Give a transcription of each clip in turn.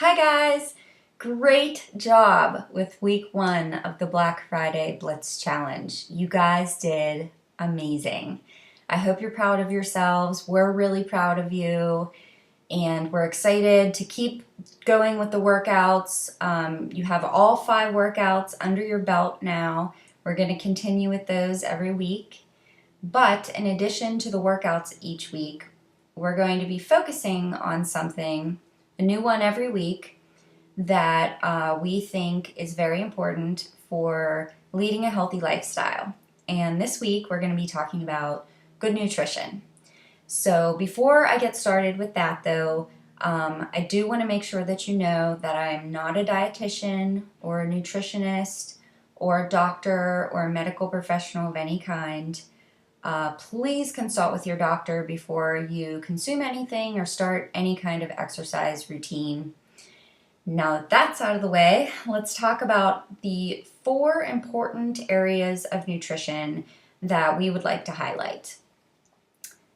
Hi guys! Great job with week 1 of the Black Friday Blitz Challenge. You guys did amazing. I hope you're proud of yourselves. We're really proud of you and we're excited to keep going with the workouts. You have all 5 workouts under your belt now. We're going to continue with those every week. But in addition to the workouts each week, we're going to be focusing on something, a new one every week, that we think is very important for leading a healthy lifestyle. And this week we're going to be talking about good nutrition. So before I get started with that though, I do want to make sure that you know that I'm not a dietitian or a nutritionist or a doctor or a medical professional of any kind. Please consult with your doctor before you consume anything or start any kind of exercise routine. Now that that's out of the way, let's talk about the 4 important areas of nutrition that we would like to highlight.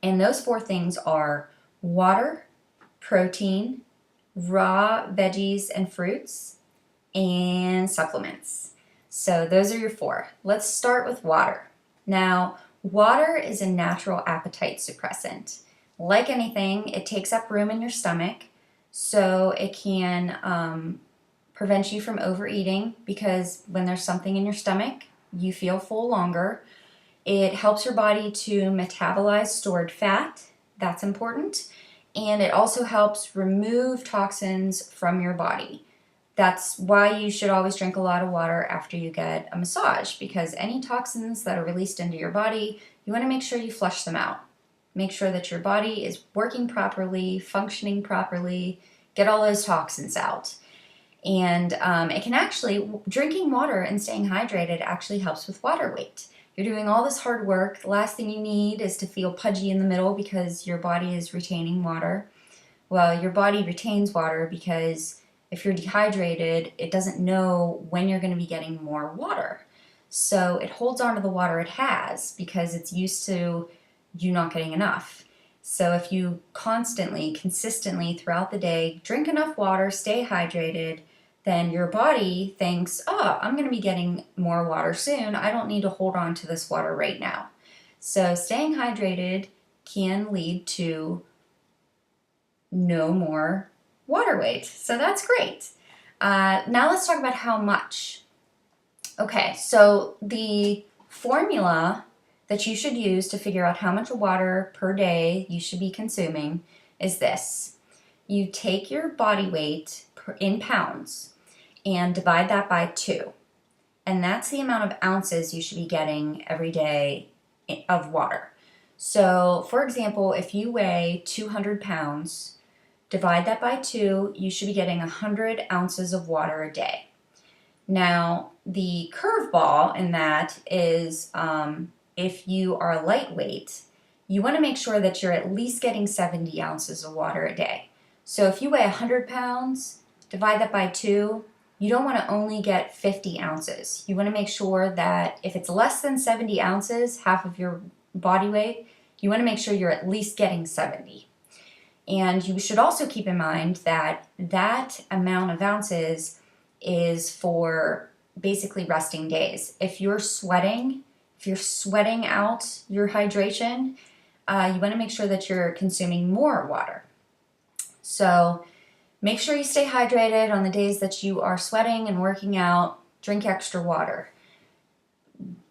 And those 4 things are water, protein, raw veggies and fruits, and supplements. So those are your 4. Let's start with water. Now, water is a natural appetite suppressant. Like anything, it takes up room in your stomach, so it can prevent you from overeating, because when there's something in your stomach, you feel full longer. It helps your body to metabolize stored fat. That's important. And it also helps remove toxins from your body. That's why you should always drink a lot of water after you get a massage, because any toxins that are released into your body, you want to make sure you flush them out. Make sure that your body is working properly, functioning properly, get all those toxins out. And it can actually, drinking water and staying hydrated actually helps with water weight. You're doing all this hard work. The last thing you need is to feel pudgy in the middle because your body is retaining water. Well, your body retains water because if you're dehydrated, it doesn't know when you're going to be getting more water. So it holds on to the water it has because it's used to you not getting enough. So if you constantly, consistently throughout the day drink enough water, stay hydrated, then your body thinks, oh, I'm going to be getting more water soon. I don't need to hold on to this water right now. So staying hydrated can lead to no more water weight. So that's great. Now let's talk about how much. Okay, so the formula that you should use to figure out how much water per day you should be consuming is this. You take your body weight in pounds and divide that by 2. And that's the amount of ounces you should be getting every day of water. So, for example, if you weigh 200 pounds, divide that by 2, you should be getting 100 ounces of water a day. Now, the curveball in that is if you are lightweight, you want to make sure that you're at least getting 70 ounces of water a day. So if you weigh 100 pounds, divide that by 2, you don't want to only get 50 ounces. You want to make sure that if it's less than 70 ounces, half of your body weight, you want to make sure you're at least getting 70. And you should also keep in mind that that amount of ounces is for basically resting days. If you're sweating out your hydration, you want to make sure that you're consuming more water. So make sure you stay hydrated on the days that you are sweating and working out. Drink extra water.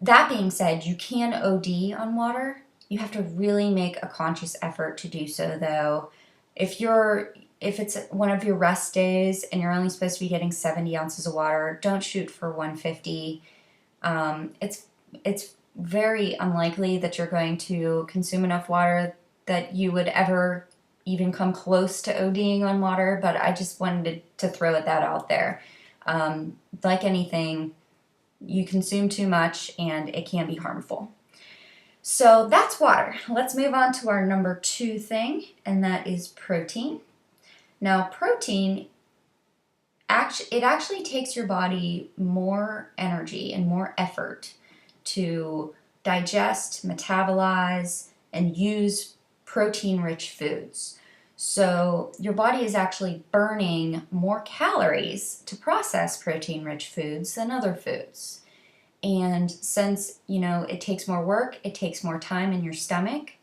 That being said, you can OD on water. You have to really make a conscious effort to do so though. If it's one of your rest days and you're only supposed to be getting 70 ounces of water, don't shoot for 150. It's very unlikely that you're going to consume enough water that you would ever even come close to ODing on water, but I just wanted to throw that out there. Like anything, you consume too much and it can be harmful. So that's water. Let's move on to our number 2 thing, and that is protein. Now, protein, it actually takes your body more energy and more effort to digest, metabolize, and use protein-rich foods. So your body is actually burning more calories to process protein-rich foods than other foods. And since, it takes more work, it takes more time in your stomach,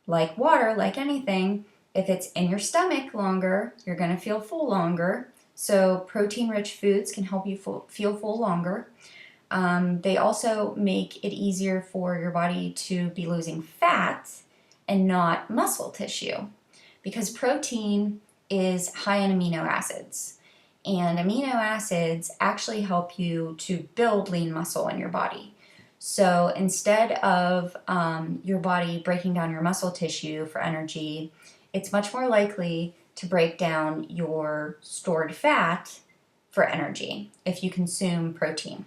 like water, like anything, if it's in your stomach longer, you're going to feel full longer. So protein-rich foods can help you feel full longer. They also make it easier for your body to be losing fat and not muscle tissue, because protein is high in amino acids. And amino acids actually help you to build lean muscle in your body. So instead of your body breaking down your muscle tissue for energy, it's much more likely to break down your stored fat for energy if you consume protein.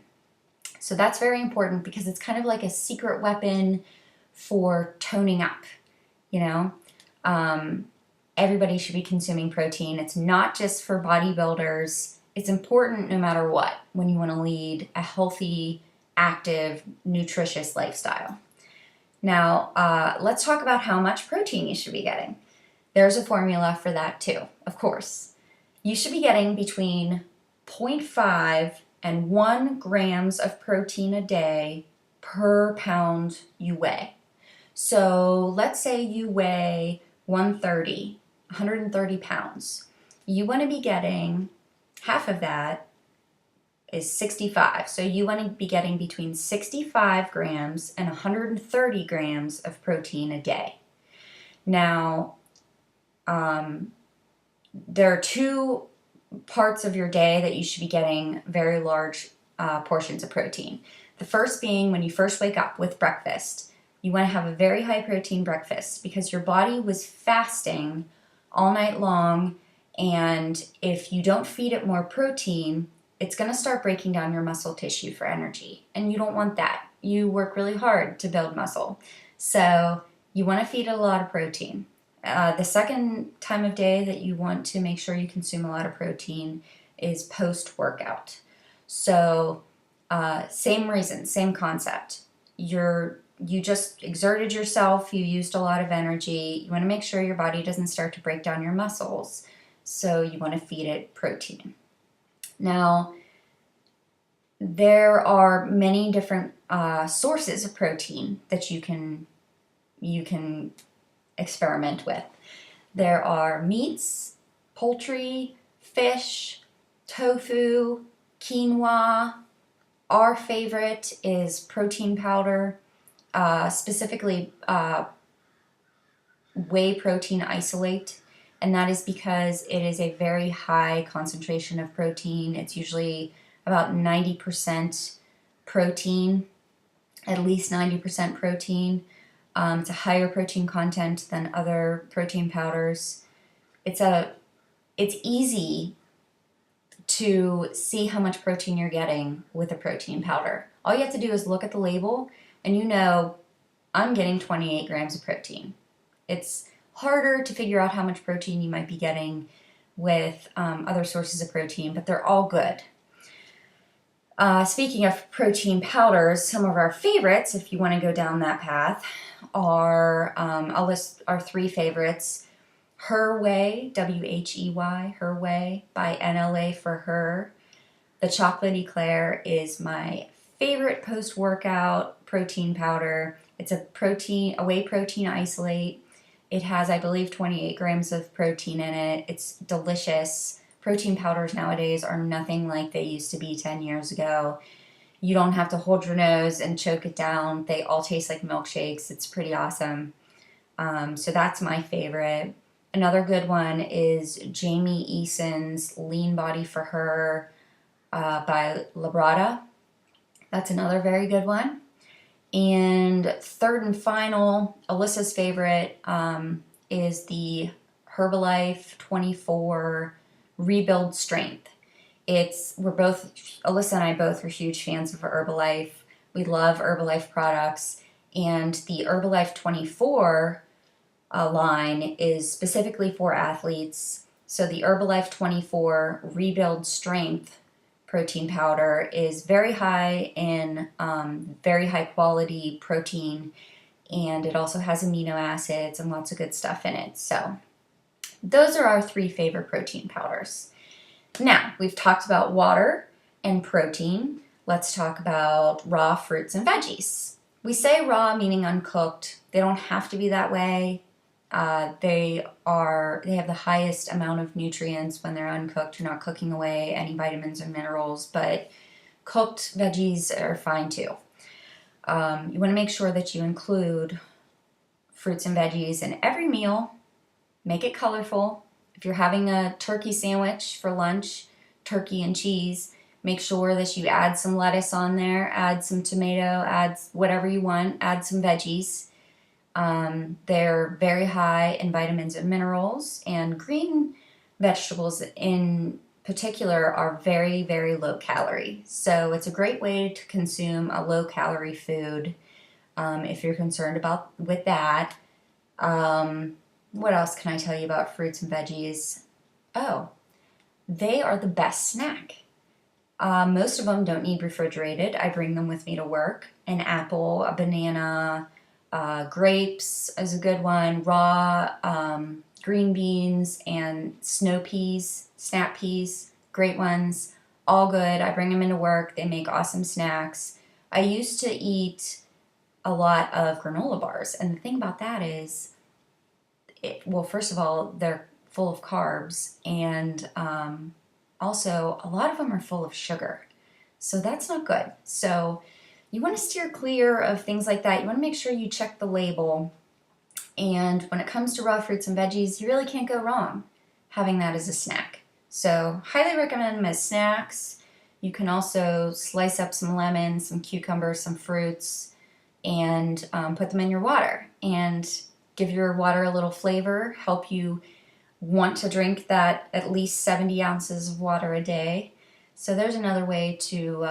So that's very important because it's kind of like a secret weapon for toning up, you know? Everybody should be consuming protein. It's not just for bodybuilders. It's important no matter what when you want to lead a healthy, active, nutritious lifestyle. Now, let's talk about how much protein you should be getting. There's a formula for that too, of course. You should be getting between 0.5 and 1 grams of protein a day per pound you weigh. So let's say you weigh 130 pounds. You want to be getting half of that is 65. So you want to be getting between 65 grams and 130 grams of protein a day. Now, there are two parts of your day that you should be getting very large portions of protein. The first being when you first wake up with breakfast. You want to have a very high protein breakfast because your body was fasting all night long, and if you don't feed it more protein, it's going to start breaking down your muscle tissue for energy, and you don't want that. You work really hard to build muscle, so you want to feed it a lot of protein. The second time of day that you want to make sure you consume a lot of protein is post-workout. So same reason, same concept. You just exerted yourself, you used a lot of energy. You want to make sure your body doesn't start to break down your muscles, so you want to feed it protein. Now, there are many different sources of protein that you can experiment with. There are meats, poultry, fish, tofu, quinoa. Our favorite is protein powder, specifically whey protein isolate, and that is because it is a very high concentration of protein. It's usually about 90% protein, at least 90% protein. It's a higher protein content than other protein powders. It's easy to see how much protein you're getting with a protein powder. All you have to do is look at the label and I'm getting 28 grams of protein. It's harder to figure out how much protein you might be getting with other sources of protein, but they're all good. Speaking of protein powders, some of our favorites, if you want to go down that path, are, I'll list our 3 favorites. Her Whey, W-H-E-Y, Her Whey by NLA for Her. The Chocolate Eclair is my favorite post-workout protein powder. It's a whey protein isolate. It has, I believe, 28 grams of protein in it. It's delicious. Protein powders nowadays are nothing like they used to be 10 years ago. You don't have to hold your nose and choke it down. They all taste like milkshakes. It's pretty awesome. So that's my favorite. Another good one is Jamie Eason's Lean Body for Her by Labrada. That's another very good one. And third and final, Alyssa's favorite, is the Herbalife 24 Rebuild Strength. Alyssa and I both are huge fans of Herbalife. We love Herbalife products, and the Herbalife 24 line is specifically for athletes. So the Herbalife 24 Rebuild Strength protein powder is very high in very high quality protein, and it also has amino acids and lots of good stuff in it. So those are our 3 favorite protein powders. Now, we've talked about water and protein. Let's talk about raw fruits and veggies. We say raw meaning uncooked. They don't have to be that way. They have the highest amount of nutrients when they're uncooked. You're not cooking away any vitamins or minerals, but cooked veggies are fine too. You want to make sure that you include fruits and veggies in every meal. Make it colorful. If you're having a turkey sandwich for lunch, turkey and cheese, make sure that you add some lettuce on there, add some tomato, add whatever you want, add some veggies. They're very high in vitamins and minerals, and green vegetables in particular are very, very low calorie. So it's a great way to consume a low calorie food if you're concerned with that. What else can I tell you about fruits and veggies? Oh, they are the best snack. Most of them don't need refrigerated. I bring them with me to work. An apple, a banana, grapes is a good one, raw green beans and snow peas, snap peas, great ones, all good. I bring them into work. They make awesome snacks. I used to eat a lot of granola bars, and the thing about that is, well, first of all, they're full of carbs, and also a lot of them are full of sugar. So that's not good. So you want to steer clear of things like that. You want to make sure you check the label. And when it comes to raw fruits and veggies, you really can't go wrong having that as a snack. So highly recommend them as snacks. You can also slice up some lemons, some cucumbers, some fruits, and put them in your water. And give your water a little flavor, help you want to drink that at least 70 ounces of water a day. So there's another way to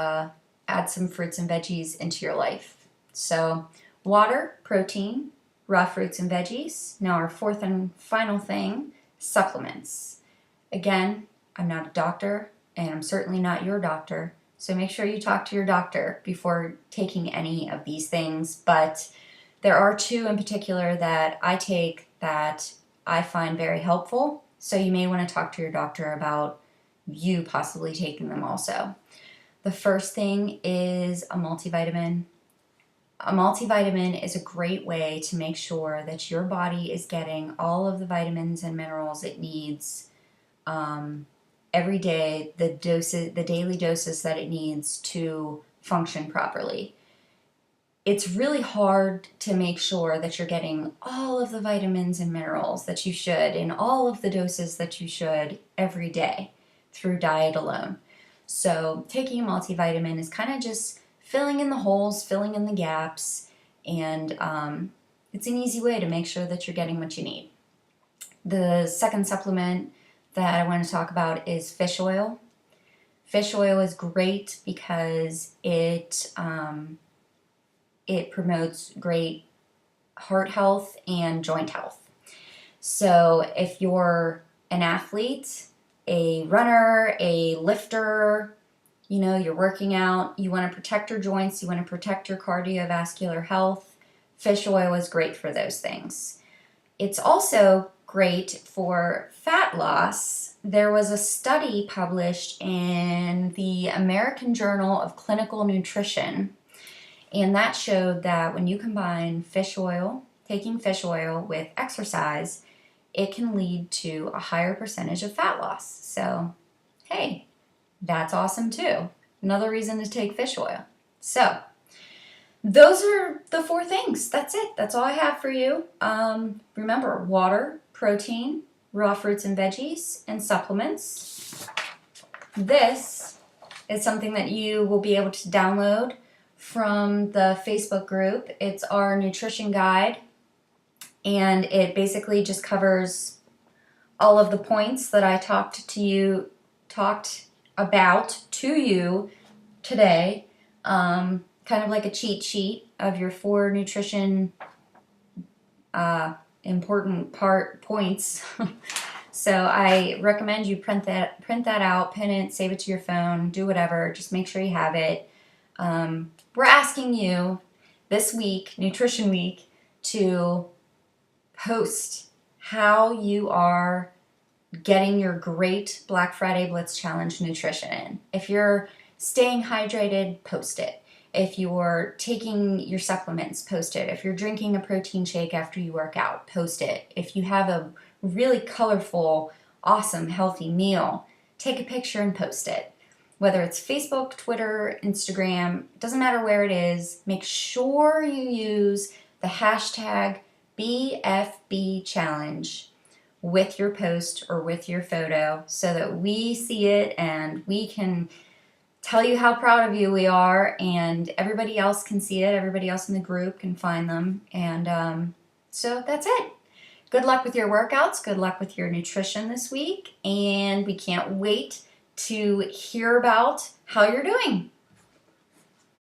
add some fruits and veggies into your life. So water, protein, raw fruits and veggies. Now our fourth and final thing, supplements. Again, I'm not a doctor, and I'm certainly not your doctor, so make sure you talk to your doctor before taking any of these things. But there are 2 in particular that I take that I find very helpful, so you may want to talk to your doctor about you possibly taking them also. The first thing is a multivitamin. A multivitamin is a great way to make sure that your body is getting all of the vitamins and minerals it needs every day, the daily doses that it needs to function properly. It's really hard to make sure that you're getting all of the vitamins and minerals that you should in all of the doses that you should every day through diet alone. So taking a multivitamin is kind of just filling in the holes, filling in the gaps, and it's an easy way to make sure that you're getting what you need. The second supplement that I want to talk about is fish oil. Fish oil is great because it promotes great heart health and joint health. So if you're an athlete, a runner, a lifter, you're working out, you want to protect your joints, you want to protect your cardiovascular health, fish oil is great for those things. It's also great for fat loss. There was a study published in the American Journal of Clinical Nutrition, and that showed that when you combine taking fish oil with exercise, it can lead to a higher percentage of fat loss. So, hey, that's awesome too. Another reason to take fish oil. So, those are the 4 things. That's it. That's all I have for you. Remember, water, protein, raw fruits and veggies, and supplements. This is something that you will be able to download from the Facebook group. It's our nutrition guide, and it basically just covers all of the points that I talked about to you today. Kind of like a cheat sheet of your 4 nutrition important points. So I recommend you print that out, pin it, save it to your phone, do whatever. Just make sure you have it. We're asking you this week, Nutrition Week, to post how you are getting your great Black Friday Blitz Challenge nutrition in. If you're staying hydrated, post it. If you're taking your supplements, post it. If you're drinking a protein shake after you work out, post it. If you have a really colorful, awesome, healthy meal, take a picture and post it. Whether it's Facebook, Twitter, Instagram, doesn't matter where it is, make sure you use the hashtag BFB Challenge with your post or with your photo so that we see it and we can tell you how proud of you we are, and everybody else can see it. Everybody else in the group can find them. And so that's it. Good luck with your workouts. Good luck with your nutrition this week. And we can't wait to hear about how you're doing.